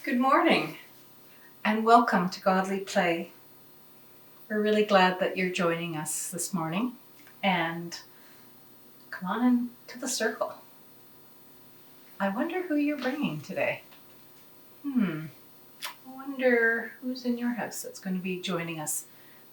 Good morning and welcome to Godly Play. We're really glad that you're joining us this morning, and come on into the circle. I wonder who you're bringing today. I wonder who's in your house that's going to be joining us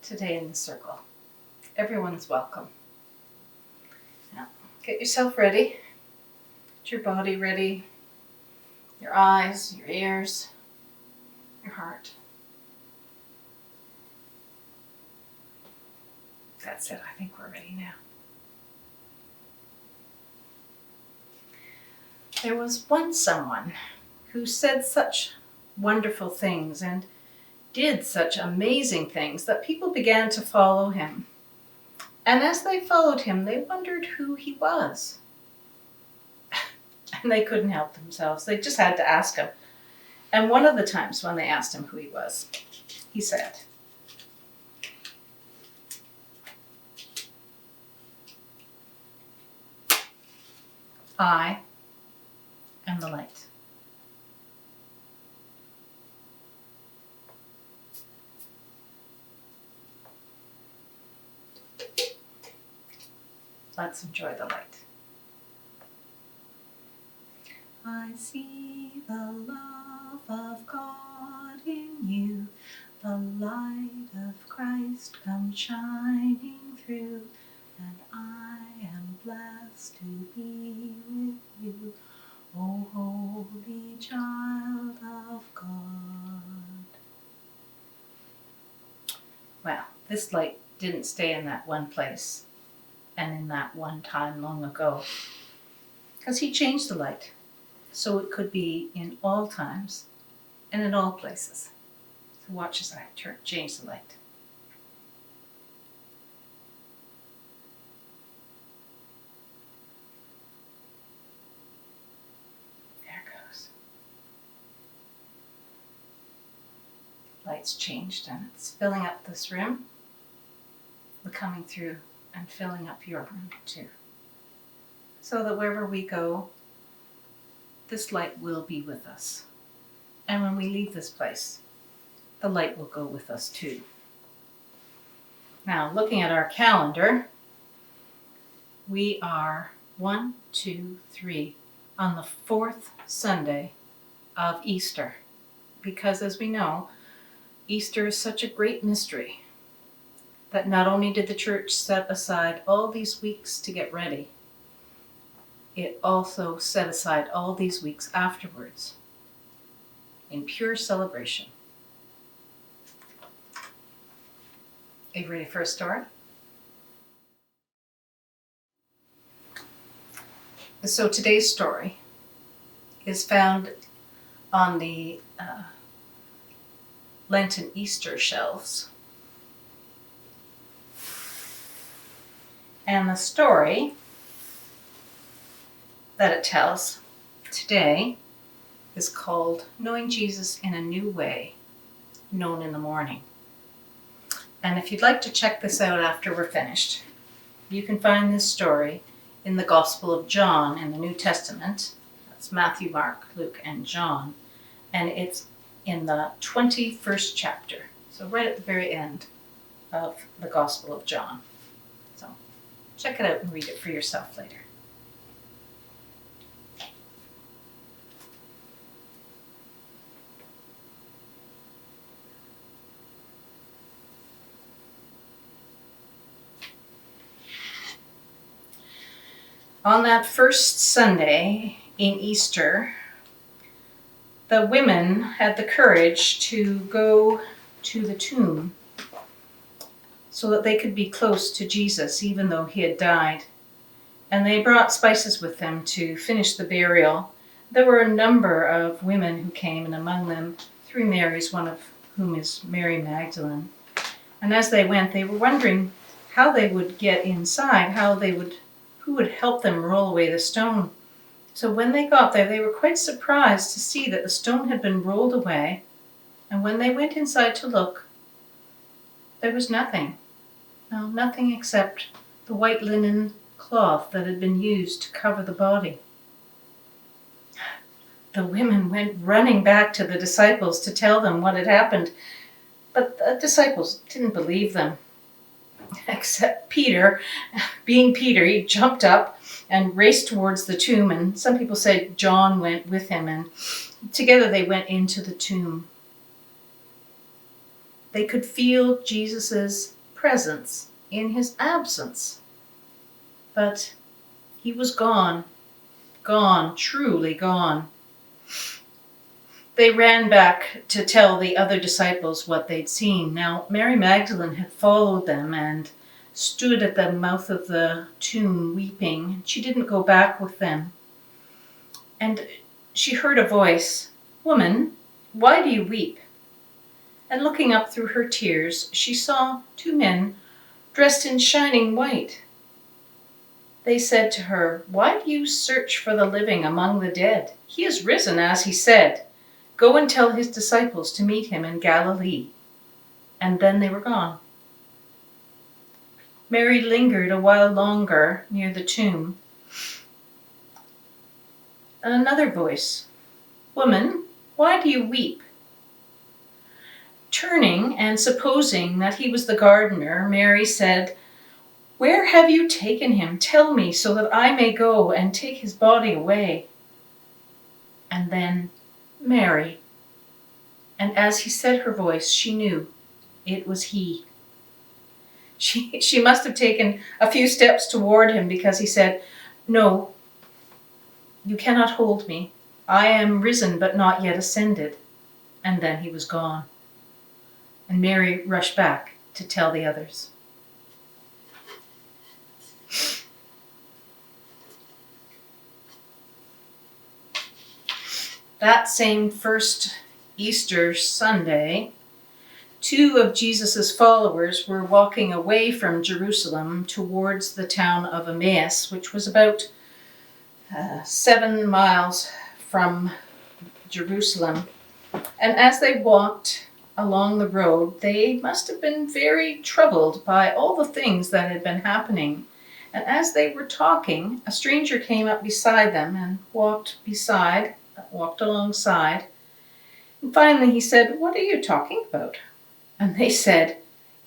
today in the circle. Everyone's welcome. Now, get yourself ready. Get your body ready. Your eyes, your ears, your heart. That's it. I think we're ready now. There was once someone who said such wonderful things and did such amazing things that people began to follow him. And as they followed him, they wondered who he was. And they couldn't help themselves. They just had to ask him. And one of the times when they asked him who he was, he said, "I am the light." Let's enjoy the light. I see the love of God in you, the light of Christ comes shining through, and I am blessed to be with you, O holy child of God. Well, this light didn't stay in that one place and in that one time long ago, because he changed the light so it could be in all times and in all places. So watch as I change the light. There it goes. Light's changed and it's filling up this room. We're coming through and filling up your room too. So that wherever we go, this light will be with us. And when we leave this place, the light will go with us too. Now, looking at our calendar, we are 1, 2, 3 on the 4th Sunday of Easter. Because as we know, Easter is such a great mystery that not only did the church set aside all these weeks to get ready, it also set aside all these weeks afterwards in pure celebration. Are you ready for a story? So today's story is found on the Lenten Easter shelves. And the story that it tells today is called Knowing Jesus in a New Way, Known in the Morning. And if you'd like to check this out after we're finished, you can find this story in the Gospel of John in the New Testament. That's Matthew, Mark, Luke, and John. And it's in the 21st chapter. So right at the very end of the Gospel of John. So check it out and read it for yourself later. On that first Sunday in Easter, the women had the courage to go to the tomb so that they could be close to Jesus, even though he had died. And they brought spices with them to finish the burial. There were a number of women who came, and among them 3 Marys, one of whom is Mary Magdalene. And as they went, they were wondering how they would get inside, who would help them roll away the stone. So when they got there, they were quite surprised to see that the stone had been rolled away. And when they went inside to look, there was nothing. No, nothing except the white linen cloth that had been used to cover the body. The women went running back to the disciples to tell them what had happened, but the disciples didn't believe them. Except Peter. Being Peter, he jumped up and raced towards the tomb, and some people say John went with him, and together they went into the tomb. They could feel Jesus' presence in his absence, but he was gone, truly gone. They ran back to tell the other disciples what they'd seen. Now, Mary Magdalene had followed them and stood at the mouth of the tomb weeping. She didn't go back with them. And she heard a voice, "Woman, why do you weep?" And looking up through her tears, she saw 2 men dressed in shining white. They said to her, "Why do you search for the living among the dead? He is risen, as he said. Go and tell his disciples to meet him in Galilee." And then they were gone. Mary lingered a while longer near the tomb. And another voice, "Woman, why do you weep?" Turning and supposing that he was the gardener, Mary said, "Where have you taken him? Tell me, so that I may go and take his body away." And then, "Mary." And as he said her voice, she knew it was he. She must have taken a few steps toward him, because he said, "No, you cannot hold me. I am risen but not yet ascended." And then he was gone. And Mary rushed back to tell the others. That same first Easter Sunday, 2 of Jesus' followers were walking away from Jerusalem towards the town of Emmaus, which was about 7 miles from Jerusalem. And as they walked along the road, they must have been very troubled by all the things that had been happening. And as they were talking, a stranger came up beside them and walked alongside. And finally he said, "What are you talking about?" And they said,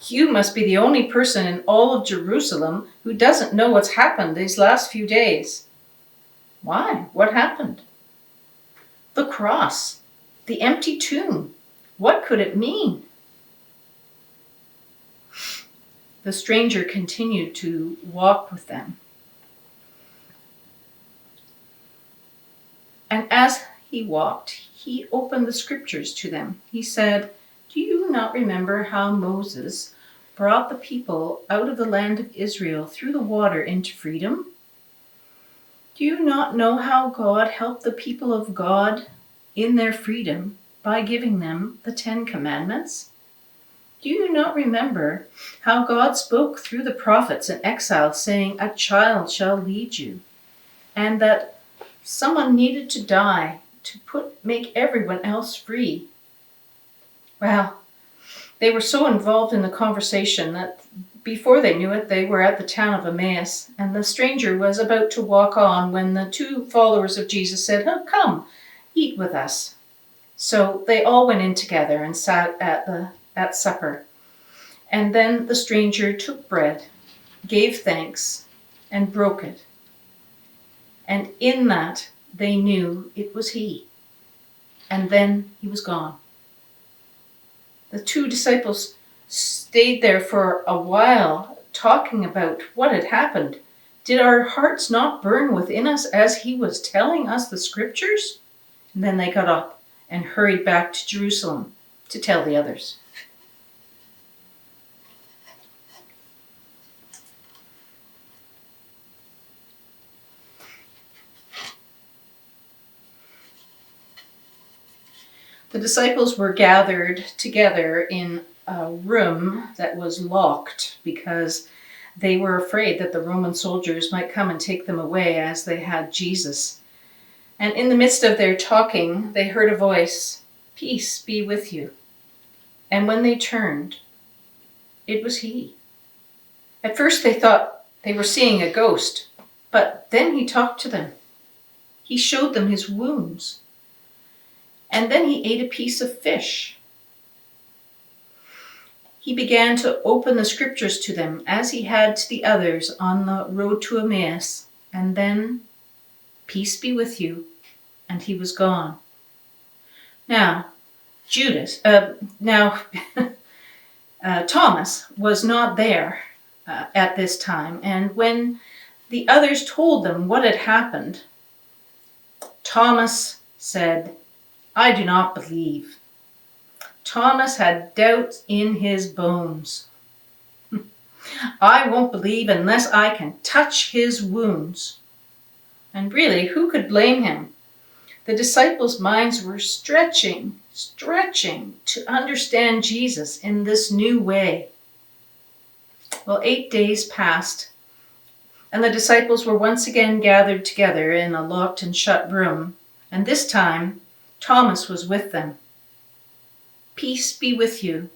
"You must be the only person in all of Jerusalem who doesn't know what's happened these last few days." "Why? What happened?" "The cross, the empty tomb. What could it mean?" The stranger continued to walk with them. And as he walked, he opened the scriptures to them. He said, "Do you not remember how Moses brought the people out of the land of Israel through the water into freedom? Do you not know how God helped the people of God in their freedom by giving them the 10 Commandments? Do you not remember how God spoke through the prophets in exile, saying, 'A child shall lead you,' and that someone needed to die to make everyone else free?" Well, they were so involved in the conversation that before they knew it, they were at the town of Emmaus, and the stranger was about to walk on when the 2 followers of Jesus said, "Oh, come, eat with us." So they all went in together and sat at supper. And then the stranger took bread, gave thanks, and broke it. And in that, they knew it was he. And then he was gone. The 2 disciples stayed there for a while, talking about what had happened. Did our hearts not burn within us as he was telling us the scriptures? And then they got up and hurried back to Jerusalem to tell the others. The disciples were gathered together in a room that was locked because they were afraid that the Roman soldiers might come and take them away as they had Jesus. And in the midst of their talking, they heard a voice, "Peace be with you." And when they turned, it was he. At first they thought they were seeing a ghost, but then he talked to them. He showed them his wounds. and then he ate a piece of fish. He began to open the scriptures to them as he had to the others on the road to Emmaus, and then, peace be with you, and he was gone. Now, Thomas was not there at this time, and when the others told them what had happened, Thomas said, "I do not believe." Thomas had doubts in his bones. "I won't believe unless I can touch his wounds." And really, who could blame him? The disciples' minds were stretching to understand Jesus in this new way. Well, 8 days passed, and the disciples were once again gathered together in a locked and shut room, and this time Thomas was with them. Peace be with you.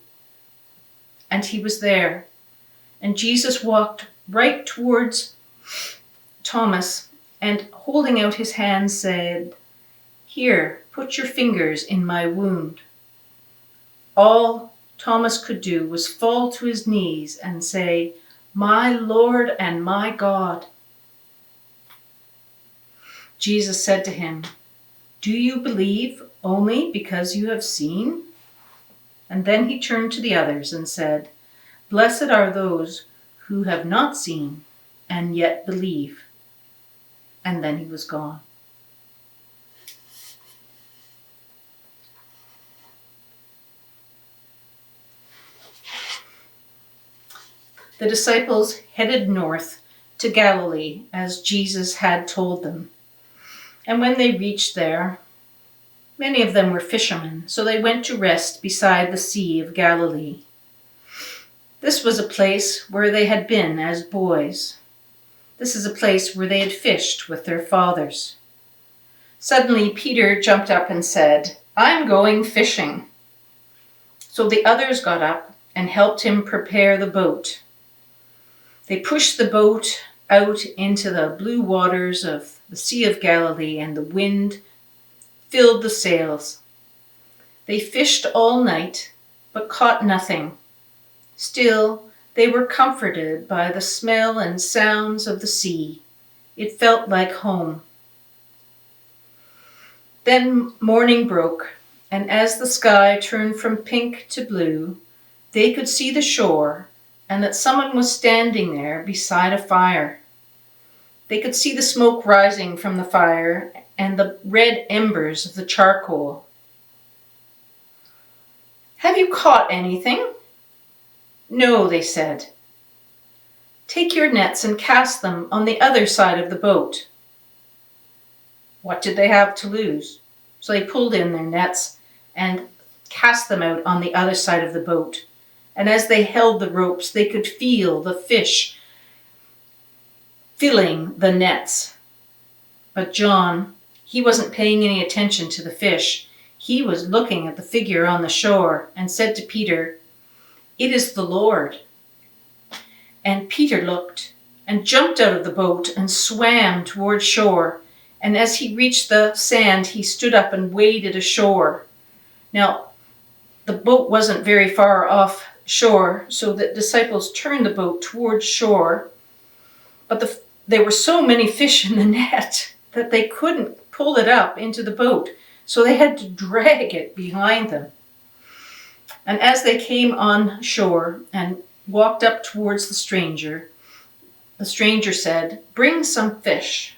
And he was there, and Jesus walked right towards Thomas and, holding out his hand, said, "Here, put your fingers in my wound." All Thomas could do was fall to his knees and say, "My Lord and my God." Jesus said to him, "Do you believe only because you have seen?" And then he turned to the others and said, "Blessed are those who have not seen and yet believe." And then he was gone. The disciples headed north to Galilee as Jesus had told them. And when they reached there, many of them were fishermen, so they went to rest beside the Sea of Galilee. This was a place where they had been as boys. This is a place where they had fished with their fathers. Suddenly, Peter jumped up and said, "I'm going fishing." So the others got up and helped him prepare the boat. They pushed the boat out into the blue waters of the Sea of Galilee, and the wind filled the sails. They fished all night, but caught nothing. Still, they were comforted by the smell and sounds of the sea. It felt like home. Then morning broke, and as the sky turned from pink to blue, they could see the shore and that someone was standing there beside a fire. They could see the smoke rising from the fire and the red embers of the charcoal. "Have you caught anything?" "No," they said. "Take your nets and cast them on the other side of the boat." What did they have to lose? So they pulled in their nets and cast them out on the other side of the boat. And as they held the ropes, they could feel the fish filling the nets. But John, he wasn't paying any attention to the fish. He was looking at the figure on the shore and said to Peter, "It is the Lord." And Peter looked and jumped out of the boat and swam toward shore. And as he reached the sand, he stood up and waded ashore. Now, the boat wasn't very far off shore, so the disciples turned the boat towards shore, but there were so many fish in the net that they couldn't pull it up into the boat, so they had to drag it behind them. And as they came on shore and walked up towards the stranger said, "Bring some fish."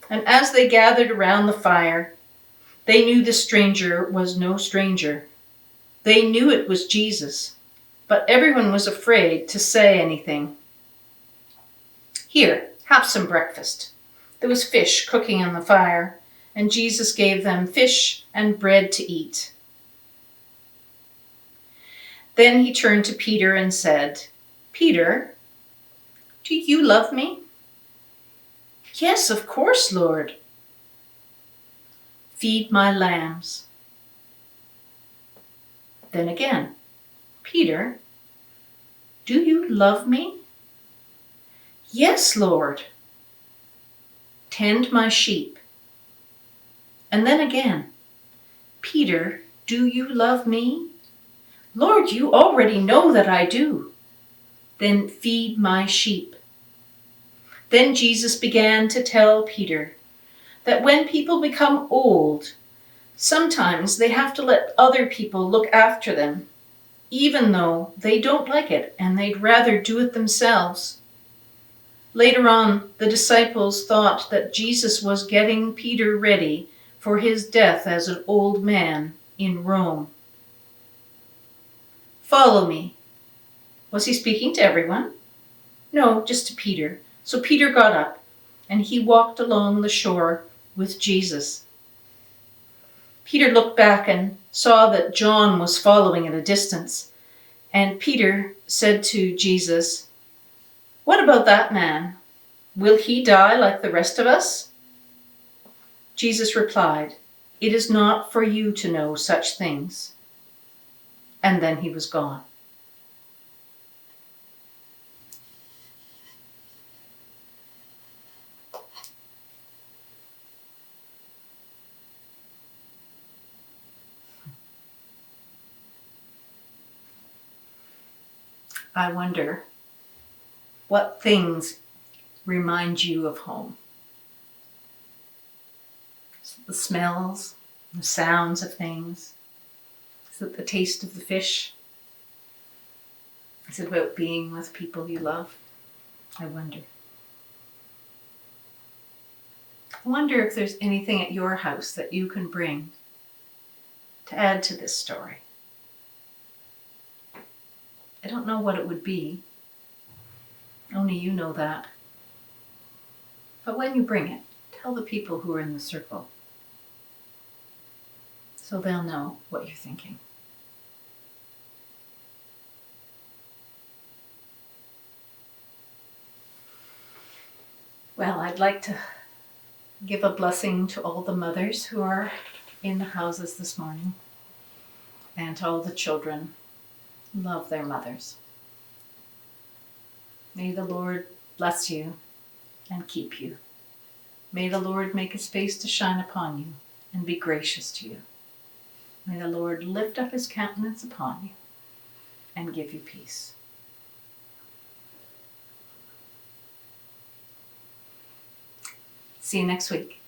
And as they gathered around the fire, they knew the stranger was no stranger. They knew it was Jesus, but everyone was afraid to say anything. "Here, have some breakfast." There was fish cooking on the fire, and Jesus gave them fish and bread to eat. Then he turned to Peter and said, "Peter, do you love me?" "Yes, of course, Lord." "Feed my lambs." Then again, "Peter, do you love me?" "Yes, Lord." "Tend my sheep." And then again, Peter, do you love me? Lord, you already know that I do. Then feed my sheep. Then Jesus began to tell Peter that when people become old, sometimes they have to let other people look after them, even though they don't like it and they'd rather do it themselves. Later on, the disciples thought that Jesus was getting Peter ready for his death as an old man in Rome. Follow me. Was he speaking to everyone? No, just to Peter. So Peter got up and he walked along the shore with Jesus. Peter looked back and saw that John was following at a distance. And Peter said to Jesus, "What about that man? Will he die like the rest of us?" Jesus replied, "It is not for you to know such things." And then he was gone. I wonder what things remind you of home. Is it the smells, the sounds of things? Is it the taste of the fish? Is it about being with people you love? I wonder. I wonder if there's anything at your house that you can bring to add to this story. I don't know what it would be. Only you know that. But when you bring it, tell the people who are in the circle, so they'll know what you're thinking. Well, I'd like to give a blessing to all the mothers who are in the houses this morning, and to all the children who love their mothers. May the Lord bless you and keep you. May the Lord make his face to shine upon you and be gracious to you. May the Lord lift up his countenance upon you and give you peace. See you next week.